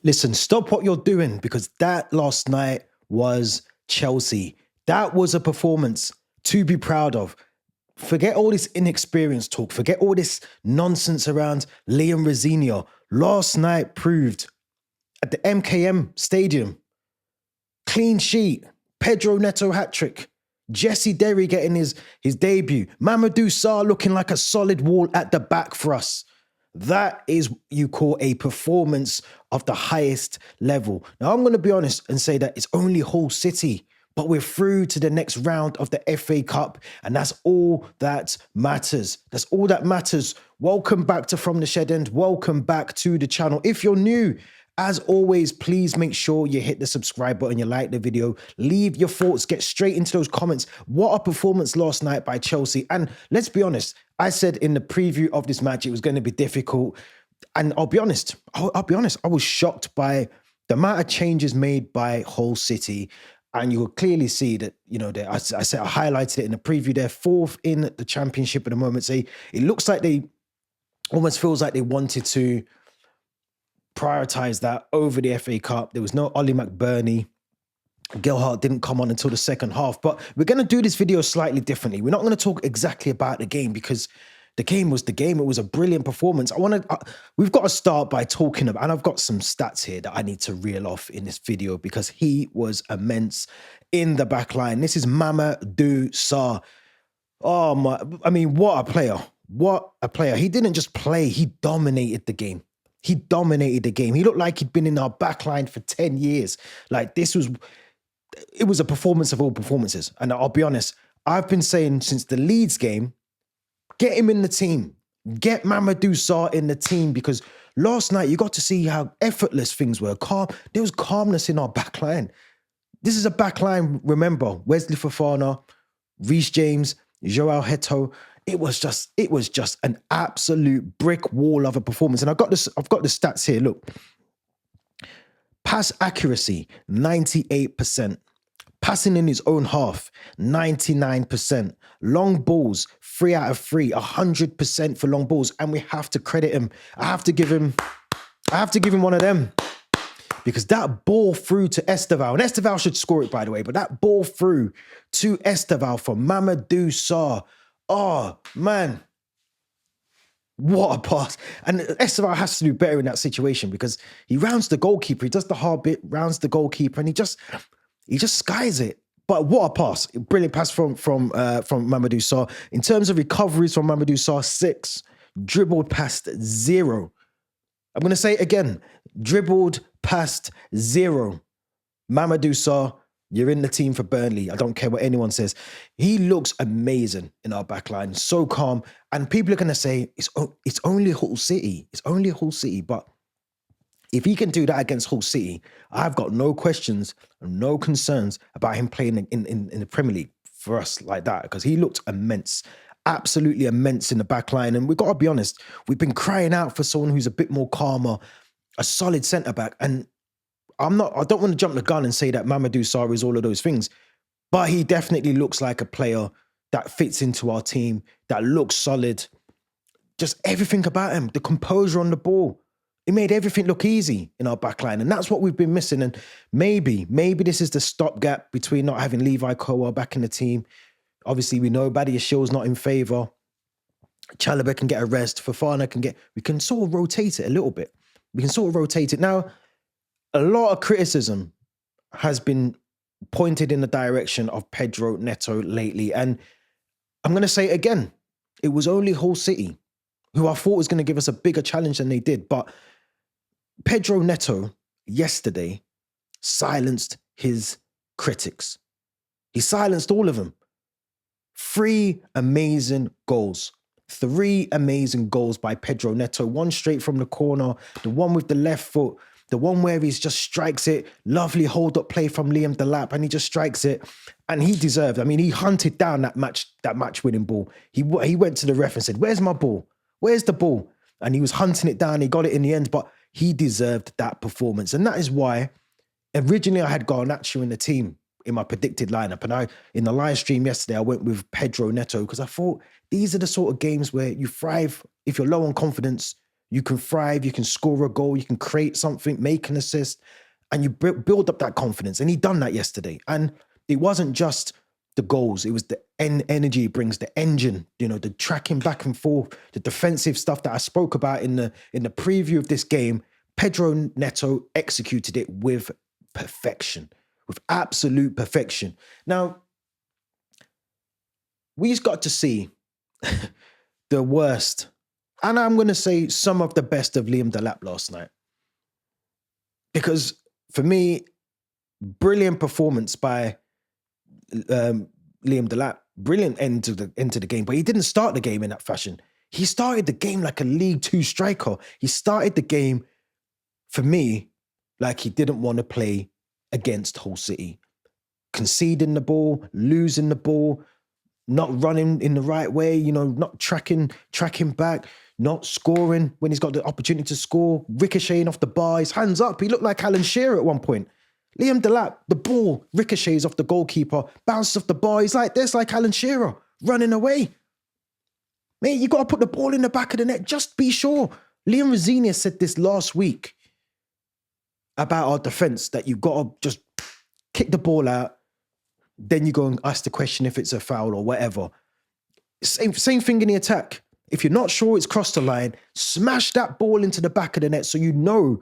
Listen, stop what you're doing because that last night was Chelsea. That was a performance to be proud of. Forget all this inexperience talk. Forget all this nonsense around Liam Rosenior. Last night proved at the MKM Stadium, clean sheet, Pedro Neto hat-trick, Jesse Derry getting his debut, Mamadou Sarr looking like a solid wall at the back for us. That is what you call a performance of the highest level. Now, I'm going to be honest and say that it's only Hull City, but we're through to the next round of the FA Cup, and that's all that matters. That's all that matters. Welcome back to From the Shed End. Welcome back to the channel. If you're new, as always, please make sure you hit the subscribe button, you like the video, leave your thoughts, get straight into those comments. What a performance last night by Chelsea. And let's be honest, I said in the preview of this match, it was going to be difficult. And I'll be honest, I was shocked by the amount of changes made by Hull City. And you will clearly see that, you know, I highlighted it in the preview. They're fourth in the championship at the moment. So it looks like they almost feels like they wanted to prioritize that over the FA Cup. There was no Ollie McBurney. Gelhardt didn't come on until the second half. But we're going to do this video slightly differently. We're not going to talk exactly about the game because the game was the game. It was a brilliant performance. We've got to start by talking about, and I've got some stats here that I need to reel off in this video because he was immense in the back line. This is Mamadou Sarr. Oh my, I mean, what a player. What a player. He didn't just play, he dominated the game. He dominated the game. He looked like he'd been in our back line for 10 years. Like it was a performance of all performances. And I'll be honest, I've been saying since the Leeds game, get him in the team. Get Mamadou Sarr in the team because last night you got to see how effortless things were. Calm. There was calmness in our back line. This is a back line, remember, Wesley Fofana, Reece James, Joao Heto. It was just an absolute brick wall of a performance. And I've got the stats here. Look. Pass accuracy, 98%. Passing in his own half, 99%. Long balls, 3 out of 3, 100% for long balls. And we have to credit him. I have to give him one of them. Because that ball through to Estevao, and Estevao should score it, by the way, but that ball through to Estevao for Mamadou Sarr. Oh, man. What a pass. And Estevao has to do better in that situation because he rounds the goalkeeper. He does the hard bit, rounds the goalkeeper, and he just skies it. But what a pass. Brilliant pass from Mamadou Sarr. In terms of recoveries from Mamadou Sarr, 6. Dribbled past 0. I'm going to say it again. Dribbled past 0. Mamadou Sarr, you're in the team for Burnley. I don't care what anyone says. He looks amazing in our back line. So calm. And people are going to say, it's only Hull City. It's only Hull City. But if he can do that against Hull City, I've got no questions and no concerns about him playing in the Premier League for us like that because he looked immense. Absolutely immense in the back line. And we've got to be honest, we've been crying out for someone who's a bit more calmer, a solid centre-back. And I don't want to jump the gun and say that Mamadou Sarr is all of those things, but he definitely looks like a player that fits into our team, that looks solid. Just everything about him, the composure on the ball. It made everything look easy in our backline. And that's what we've been missing. And maybe this is the stopgap between not having Levi Colwill back in the team. Obviously, we know Badiashiel's not in favour. Chalobah can get a rest. Fofana we can sort of rotate it a little bit. We can sort of rotate it. Now, a lot of criticism has been pointed in the direction of Pedro Neto lately. And I'm going to say it again. It was only Hull City who I thought was going to give us a bigger challenge than they did. But Pedro Neto yesterday silenced his critics. He silenced all of them. 3 amazing goals. 3 amazing goals by Pedro Neto. One straight from the corner, the one with the left foot, the one where he just strikes it. Lovely hold-up play from Liam Delap, and he just strikes it. And he deserved. I mean, he hunted down that match-winning ball. He went to the ref and said, "Where's my ball? Where's the ball?" And he was hunting it down. He got it in the end, but he deserved that performance. And that is why originally I had Garnacho in the team in my predicted lineup. And in the live stream yesterday, I went with Pedro Neto because I thought these are the sort of games where you thrive. If you're low on confidence, You can thrive, you can score a goal, you can create something, make an assist, and you build up that confidence. And he done that yesterday. And it wasn't just the goals, it was the energy it brings, the engine, you know, the tracking back and forth, the defensive stuff that I spoke about in the preview of this game. Pedro Neto executed it with perfection, with absolute perfection. Now, we've got to see the worst, and I'm going to say some of the best of Liam Delap last night. Because for me, brilliant performance by Liam Delap, brilliant end to the game, but he didn't start the game in that fashion. He started the game like a League Two striker. He started the game, for me, like he didn't want to play against Hull City. Conceding the ball, losing the ball, not running in the right way, you know, not tracking back, not scoring when he's got the opportunity to score, ricocheting off the bar, his hands up. He looked like Alan Shearer at one point. Liam Delap, the ball ricochets off the goalkeeper, bounces off the bar. He's like this, like Alan Shearer, running away. Mate, you got to put the ball in the back of the net. Just be sure. Liam Rosenior said this last week about our defense, that you got to just kick the ball out, then you go and ask the question if it's a foul or whatever. Same thing in the attack. If you're not sure it's crossed the line, smash that ball into the back of the net so you know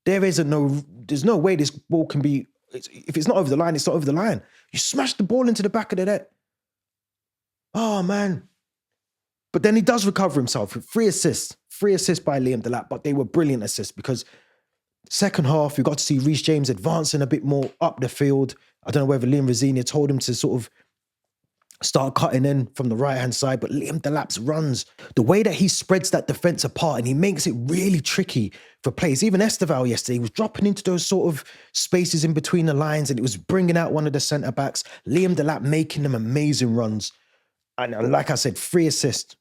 there's no way this ball can be, if it's not over the line, it's not over the line. You smash the ball into the back of the net. Oh, man. But then he does recover himself with 3 assists. 3 assists by Liam Delap, but they were brilliant assists because second half, we got to see Reece James advancing a bit more up the field. I don't know whether Liam Rosenior told him to sort of start cutting in from the right-hand side, but Liam Delap's runs, the way that he spreads that defence apart and he makes it really tricky for players. Even Estevao yesterday was dropping into those sort of spaces in between the lines and it was bringing out one of the centre-backs. Liam Delap making them amazing runs. And like I said, 3 assists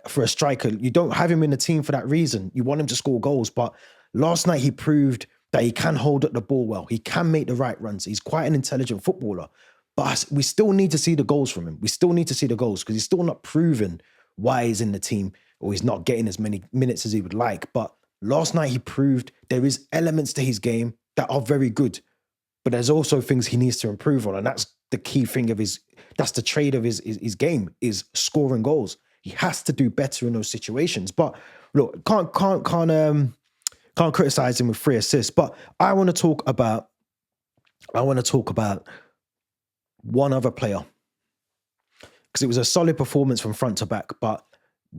for a striker. You don't have him in the team for that reason. You want him to score goals, but last night he proved that he can hold up the ball well. He can make the right runs. He's quite an intelligent footballer. But we still need to see the goals from him. We still need to see the goals because he's still not proven why he's in the team or he's not getting as many minutes as he would like. But last night he proved there is elements to his game that are very good. But there's also things he needs to improve on. And that's the key thing of that's the trade of his game, is scoring goals. He has to do better in those situations. But look, can't criticize him with 3 assists. But I want to talk about one other player, because it was a solid performance from front to back. But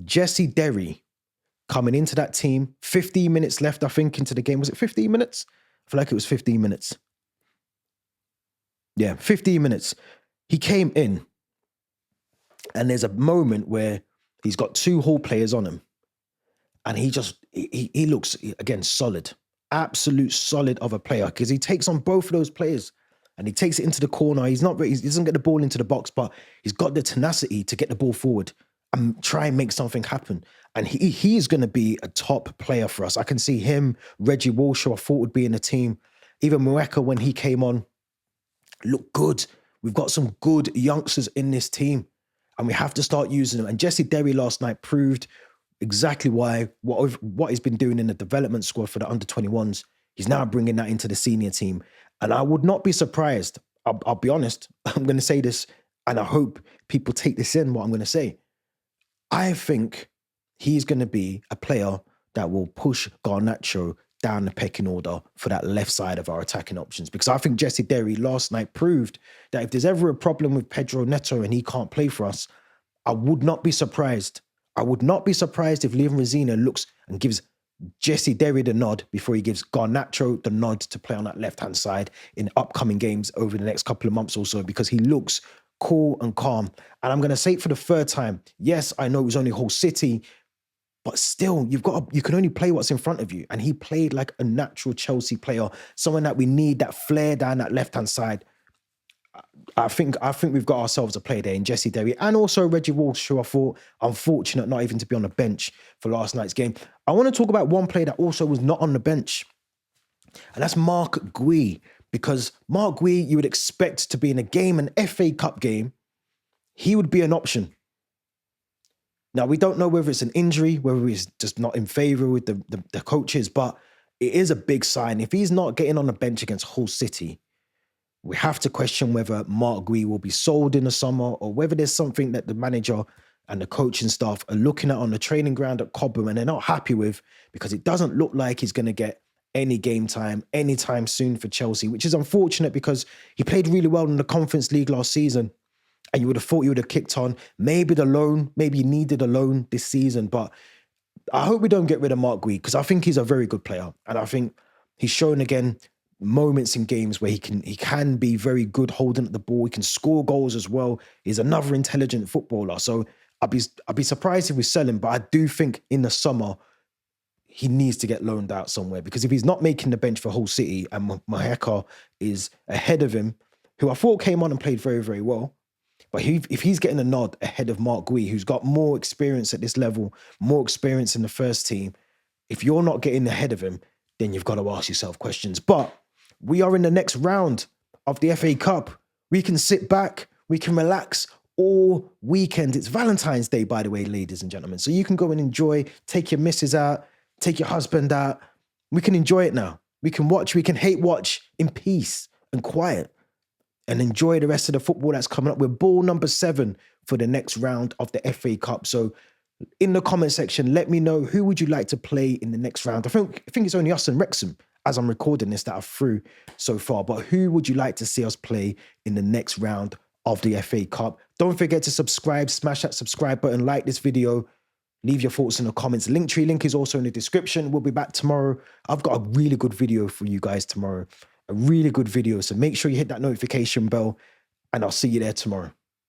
Jesse Derry coming into that team, 15 minutes left, I think, into the game. Was it 15 minutes? I feel like it was 15 minutes. Yeah, 15 minutes. He came in and there's a moment where he's got 2 Hull players on him and he looks, again, solid. Absolute solid of a player because he takes on both of those players. And he takes it into the corner. He doesn't get the ball into the box, but he's got the tenacity to get the ball forward and try and make something happen. And he is going to be a top player for us. I can see him, Reggie Walsh, who I thought would be in the team. Even Mueka, when he came on, looked good. We've got some good youngsters in this team and we have to start using them. And Jesse Derry last night proved exactly what he's been doing in the development squad for the under-21s. He's now bringing that into the senior team. And I would not be surprised. I'll be honest. I'm going to say this, and I hope people take this in, what I'm going to say. I think he's going to be a player that will push Garnacho down the pecking order for that left side of our attacking options. Because I think Jesse Derry last night proved that if there's ever a problem with Pedro Neto and he can't play for us, I would not be surprised. I would not be surprised if Liam Rosenior looks and gives Jesse Derry the nod before he gives Garnacho the nod to play on that left-hand side in upcoming games over the next couple of months or so, because he looks cool and calm. And I'm going to say it for the 3rd time. Yes, I know it was only Hull City, but still, you can only play what's in front of you. And he played like a natural Chelsea player, someone that we need, that flair down that left-hand side. I think we've got ourselves a player there in Jesse Derry and also Reggie Walsh, who I thought unfortunate not even to be on the bench for last night's game. I want to talk about one player that also was not on the bench, and that's Mark Gui, because Mark Gui, you would expect to be in a game, an FA Cup game, he would be an option. Now, we don't know whether it's an injury, whether he's just not in favor with the coaches, but it is a big sign. If he's not getting on the bench against Hull City, we have to question whether Mark Gui will be sold in the summer or whether there's something that the manager and the coaching staff are looking at on the training ground at Cobham and they're not happy with, because it doesn't look like he's going to get any game time anytime soon for Chelsea, which is unfortunate because he played really well in the Conference League last season. And you would have thought he would have kicked on. Maybe the loan, maybe he needed a loan this season. But I hope we don't get rid of Mark Gui, because I think he's a very good player. And I think he's shown again moments in games where he can be very good holding at the ball. He can score goals as well. He's another intelligent footballer. So I'd be surprised if we sell him. But I do think in the summer, he needs to get loaned out somewhere, because if he's not making the bench for Hull City and Maheka is ahead of him, who I thought came on and played very, very well, but if he's getting a nod ahead of Mark Gui, who's got more experience at this level, more experience in the first team, if you're not getting ahead of him, then you've got to ask yourself questions. But we are in the next round of the FA Cup. We can sit back, we can relax all weekend. It's Valentine's Day, by the way, ladies and gentlemen. So you can go and enjoy, take your missus out, take your husband out. We can enjoy it now. We can watch, we can hate watch in peace and quiet, and enjoy the rest of the football that's coming up. We're ball number 7 for the next round of the FA Cup. So in the comment section, let me know, who would you like to play in the next round? I think it's only us and Wrexham, as I'm recording this, that are through so far. But who would you like to see us play in the next round of the FA Cup? Don't forget to subscribe, smash that subscribe button, like this video, leave your thoughts in the comments. Linktree link is also in the description. We'll be back tomorrow. I've got a really good video for you guys tomorrow. A really good video. So make sure you hit that notification bell, and I'll see you there tomorrow.